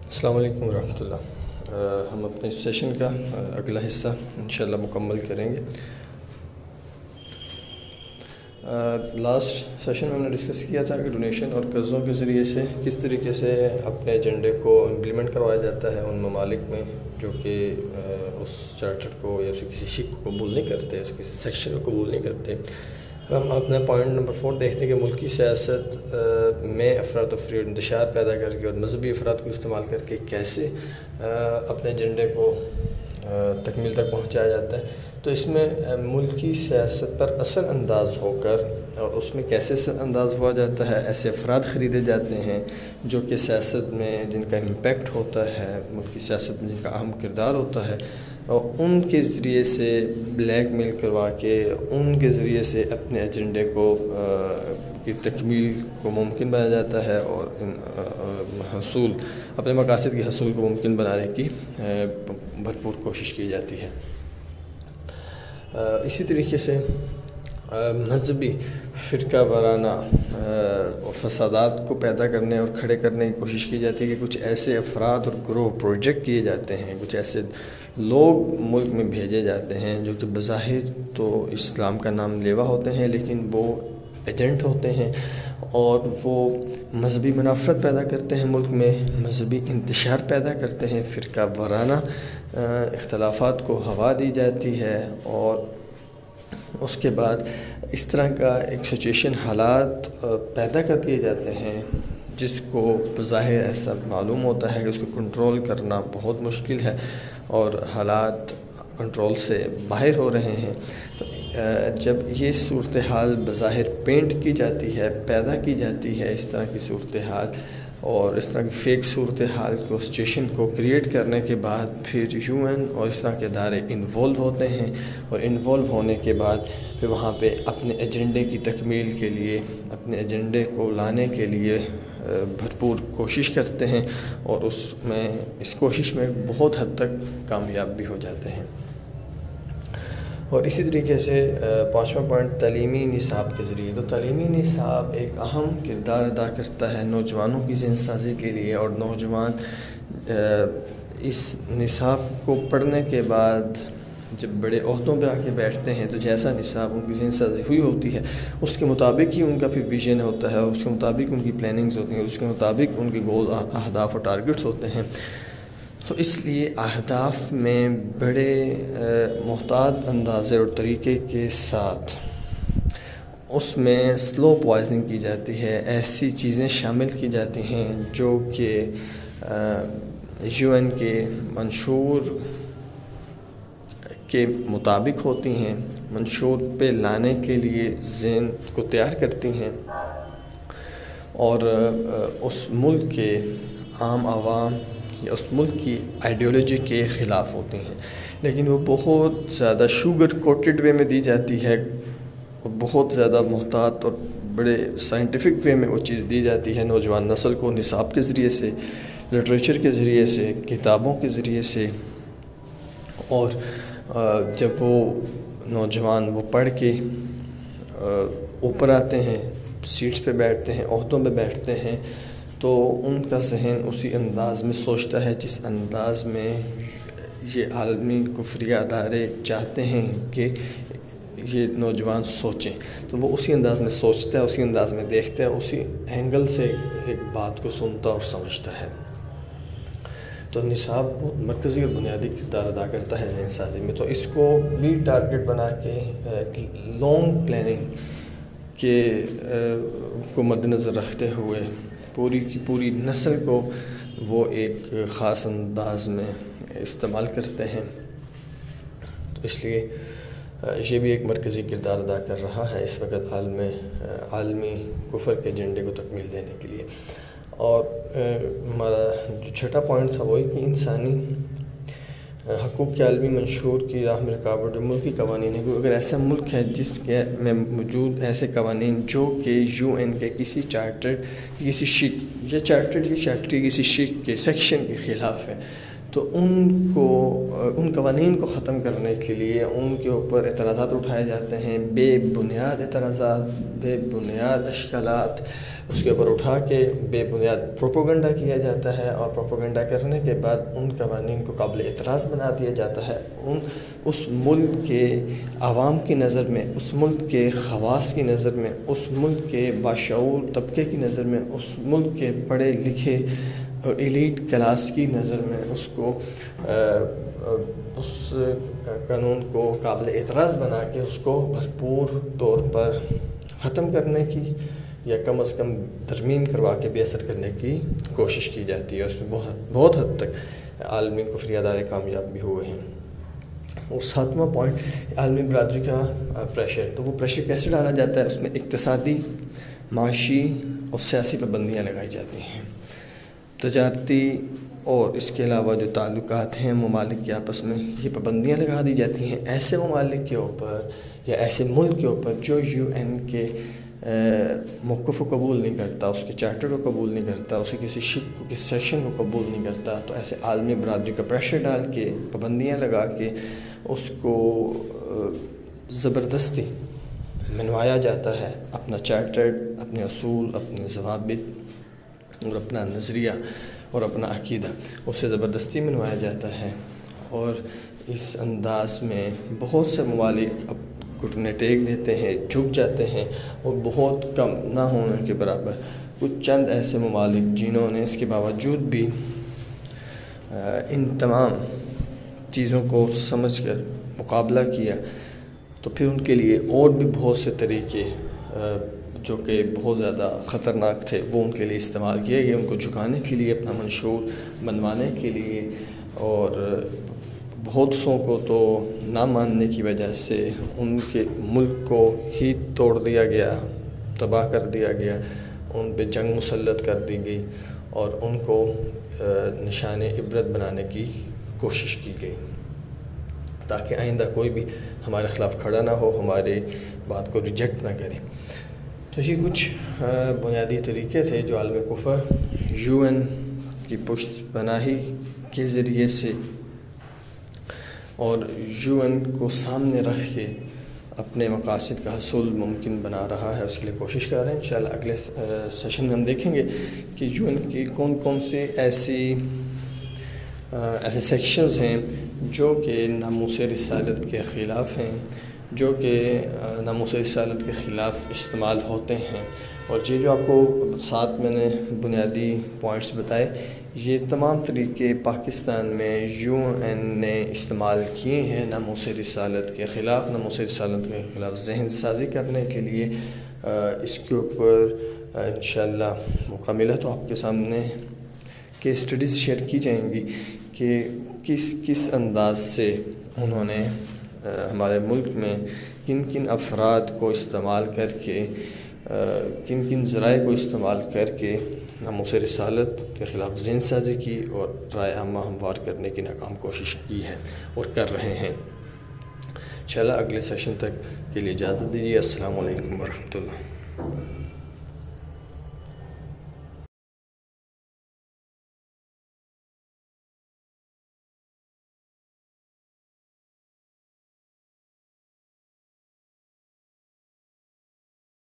السلام علیکم ورحمۃ اللہ۔ ہم اپنے سیشن کا اگلا حصہ انشاءاللہ مکمل کریں گے۔ لاسٹ سیشن میں ہم نے ڈسکس کیا تھا کہ ڈونیشن اور قرضوں کے ذریعے سے کس طریقے سے اپنے ایجنڈے کو امپلیمنٹ کروایا جاتا ہے ان ممالک میں جو کہ اس چارٹر کو یا کسی شک کو قبول نہیں کرتے، کسی سیکشن کو قبول نہیں کرتے۔ ہم اپنا پوائنٹ نمبر 4 دیکھتے ہیں کہ ملکی سیاست میں افراتفری اور انتشار پیدا کر کے اور مذہبی افراد کو استعمال کر کے کیسے اپنے ایجنڈے کو تکمیل تک پہنچایا جاتا ہے۔ تو اس میں ملکی سیاست پر اثر انداز ہو کر اور اس میں کیسے اثر انداز ہوا جاتا ہے، ایسے افراد خریدے جاتے ہیں جو کہ سیاست میں جن کا امپیکٹ ہوتا ہے، ملکی سیاست میں جن کا اہم کردار ہوتا ہے، اور ان کے ذریعے سے بلیک میل کروا کے ان کے ذریعے سے اپنے ایجنڈے کو کی تکمیل کو ممکن بنایا جاتا ہے اور حصول اپنے مقاصد کے حصول کو ممکن بنانے کی بھرپور کوشش کی جاتی ہے۔ اسی طریقے سے مذہبی فرقہ وارانہ فسادات کو پیدا کرنے اور کھڑے کرنے کی کوشش کی جاتی ہے کہ کچھ ایسے افراد اور گروہ پروجیکٹ کیے جاتے ہیں، کچھ ایسے لوگ ملک میں بھیجے جاتے ہیں جو کہ بظاہر تو اسلام کا نام لیوا ہوتے ہیں لیکن وہ ایجنٹ ہوتے ہیں اور وہ مذہبی منافرت پیدا کرتے ہیں، ملک میں مذہبی انتشار پیدا کرتے ہیں، فرقہ وارانہ اختلافات کو ہوا دی جاتی ہے اور اس کے بعد اس طرح کا ایک سچویشن حالات پیدا کر دیے جاتے ہیں جس کو بظاہر ایسا معلوم ہوتا ہے کہ اس کو کنٹرول کرنا بہت مشکل ہے اور حالات کنٹرول سے باہر ہو رہے ہیں۔ تو جب یہ صورتحال بظاہر پینٹ کی جاتی ہے، پیدا کی جاتی ہے، اس طرح کی صورتحال اور اس طرح کی فیک صورتحال کو سچویشن کو کریٹ کرنے کے بعد پھر UN اور اس طرح کے ادارے انوالو ہوتے ہیں اور انوالو ہونے کے بعد پھر وہاں پہ اپنے ایجنڈے کی تکمیل کے لیے، اپنے ایجنڈے کو لانے کے لیے بھرپور کوشش کرتے ہیں اور اس کوشش میں بہت حد تک کامیاب بھی ہو جاتے ہیں۔ اور اسی طریقے سے 5واں پوائنٹ تعلیمی نصاب کے ذریعے، تو تعلیمی نصاب ایک اہم کردار ادا کرتا ہے نوجوانوں کی ذہن سازی کے لیے، اور نوجوان اس نصاب کو پڑھنے کے بعد جب بڑے عہدوں پہ آ کے بیٹھتے ہیں تو جیسا نصاب ان کی ذہن سازی ہوئی ہوتی ہے اس کے مطابق ہی ان کا پھر ویژن ہوتا ہے اور اس کے مطابق ان کی پلاننگز ہوتی ہیں اور اس کے مطابق ان کے گول، اہداف اور ٹارگٹس ہوتے ہیں۔ تو اس لیے اہداف میں بڑے محتاط اندازے اور طریقے کے ساتھ اس میں سلو پوائزننگ کی جاتی ہے، ایسی چیزیں شامل کی جاتی ہیں جو کہ UN کے منشور کے مطابق ہوتی ہیں، منشور پہ لانے کے لیے ذہن کو تیار کرتی ہیں اور اس ملک کے عام عوام یا اس ملک کی آئیڈیالوجی کے خلاف ہوتی ہیں، لیکن وہ بہت زیادہ شوگر کوٹڈ وے میں دی جاتی ہے اور بہت زیادہ محتاط اور بڑے سائنٹیفک وے میں وہ چیز دی جاتی ہے نوجوان نسل کو، نصاب کے ذریعے سے، لٹریچر کے ذریعے سے، کتابوں کے ذریعے سے۔ اور جب وہ نوجوان وہ پڑھ کے اوپر آتے ہیں، سیٹس پہ بیٹھتے ہیں، عہدوں پہ بیٹھتے ہیں، تو ان کا ذہن اسی انداز میں سوچتا ہے جس انداز میں یہ عالمی کفریہ ادارے چاہتے ہیں کہ یہ نوجوان سوچیں، تو وہ اسی انداز میں سوچتا ہے، اسی انداز میں دیکھتا ہے، اسی اینگل سے ایک بات کو سنتا اور سمجھتا ہے۔ تو نصاب بہت مرکزی اور بنیادی کردار ادا کرتا ہے ذہن سازی میں، تو اس کو بھی ٹارگٹ بنا کے لانگ پلاننگ کے کو مد نظر رکھتے ہوئے پوری کی پوری نسل کو وہ ایک خاص انداز میں استعمال کرتے ہیں۔ تو اس لیے یہ بھی ایک مرکزی کردار ادا کر رہا ہے اس وقت عالمی کفر کے ایجنڈے کو تکمیل دینے کے لیے۔ اور ہمارا جو چھٹا پوائنٹ تھا وہی کہ انسانی حقوق کے عالمی منشور کی راہ میں رکاوٹ جو ملکی قوانین ہے، اگر ایسا ملک ہے جس کے میں موجود ایسے قوانین جو کہ UN کے کسی چارٹر کسی شک یا چارٹر کسی شک کے سیکشن کے خلاف ہے، تو ان قوانین کو ختم کرنے کے لیے ان کے اوپر اعتراضات اٹھائے جاتے ہیں، بے بنیاد اعتراضات، بے بنیاد اشکالات اس کے اوپر اٹھا کے بے بنیاد پروپیگنڈا کیا جاتا ہے، اور پروپیگنڈا کرنے کے بعد ان قوانین کو قابل اعتراض بنا دیا جاتا ہے۔ اس ملک کے عوام کی نظر میں، اس ملک کے خواص کی نظر میں، اس ملک کے باشعور طبقے کی نظر میں، اس ملک کے پڑھے لکھے اور ایلیٹ کلاس کی نظر میں اس قانون کو قابل اعتراض بنا کے اس کو بھرپور طور پر ختم کرنے کی یا کم از کم ترمیم کروا کے بے اثر کرنے کی کوشش کی جاتی ہے۔ اس میں بہت حد تک عالمی کفری ادارے کامیاب بھی ہوئے ہیں۔ اور 7واں پوائنٹ عالمی برادری کا پریشر۔ تو وہ پریشر کیسے ڈالا جاتا ہے؟ اس میں اقتصادی، معاشی اور سیاسی پابندیاں لگائی جاتی ہیں، تجارتی اور اس کے علاوہ جو تعلقات ہیں ممالک کے آپس میں، یہ پابندیاں لگا دی جاتی ہیں ایسے ممالک کے اوپر یا ایسے ملک کے اوپر جو UN کے موقف کو قبول نہیں کرتا، اس کے چارٹر کو قبول نہیں کرتا، اسے کسی سیکشن کو قبول نہیں کرتا۔ تو ایسے عالمی برادری کا پریشر ڈال کے، پابندیاں لگا کے اس کو زبردستی منوایا جاتا ہے، اپنا چارٹر، اپنے اصول، اپنے ضوابط اور اپنا نظریہ اور اپنا عقیدہ اسے زبردستی منوایا جاتا ہے۔ اور اس انداز میں بہت سے ممالک اب گھٹنے ٹیک دیتے ہیں، جھک جاتے ہیں، اور بہت کم نہ ہونے کے برابر کچھ چند ایسے ممالک جنہوں نے اس کے باوجود بھی ان تمام چیزوں کو سمجھ کر مقابلہ کیا، تو پھر ان کے لیے اور بھی بہت سے طریقے جو کہ بہت زیادہ خطرناک تھے وہ ان کے لیے استعمال کیے گئے، ان کو جھکانے کے لیے، اپنا منشور بنوانے کے لیے۔ اور بہت سو کو تو نہ ماننے کی وجہ سے ان کے ملک کو ہی توڑ دیا گیا، تباہ کر دیا گیا، ان پہ جنگ مسلط کر دی گئی، اور ان کو نشان عبرت بنانے کی کوشش کی گئی تاکہ آئندہ کوئی بھی ہمارے خلاف کھڑا نہ ہو، ہماری بات کو ریجیکٹ نہ کرے۔ تو یہ کچھ بنیادی طریقے تھے جو عالم کفر UN کی پشت پناہی کے ذریعے سے اور UN کو سامنے رکھ کے اپنے مقاصد کا حصول ممکن بنا رہا ہے، اس کے لیے کوشش کر رہے ہیں۔ انشاءاللہ اگلے سیشن میں ہم دیکھیں گے کہ UN کی کون کون سی ایسے سیکشنز ہیں جو کہ ناموس رسالت کے خلاف ہیں، جو کہ ناموس رسالت کے خلاف استعمال ہوتے ہیں۔ اور یہ جو آپ کو 7 میں نے بنیادی پوائنٹس بتائے، یہ تمام طریقے پاکستان میں UN نے استعمال کیے ہیں ناموس رسالت کے خلاف، ناموس رسالت کے خلاف ذہن سازی کرنے کے لیے۔ اس کے اوپر انشاءاللہ موقع ملا تو آپ کے سامنے کیس اسٹڈیز شیئر کی جائیں گی کہ کس انداز سے انہوں نے ہمارے ملک میں کن کن افراد کو استعمال کر کے، کن کن ذرائع کو استعمال کر کے ناموس رسالت کے خلاف ذہن سازی کی اور رائے عامہ ہموار کرنے کی ناکام کوشش کی ہے اور کر رہے ہیں۔ انشاءاللہ اگلے سیشن تک کے لیے اجازت دیجیے۔ السلام علیکم ورحمۃ اللہ۔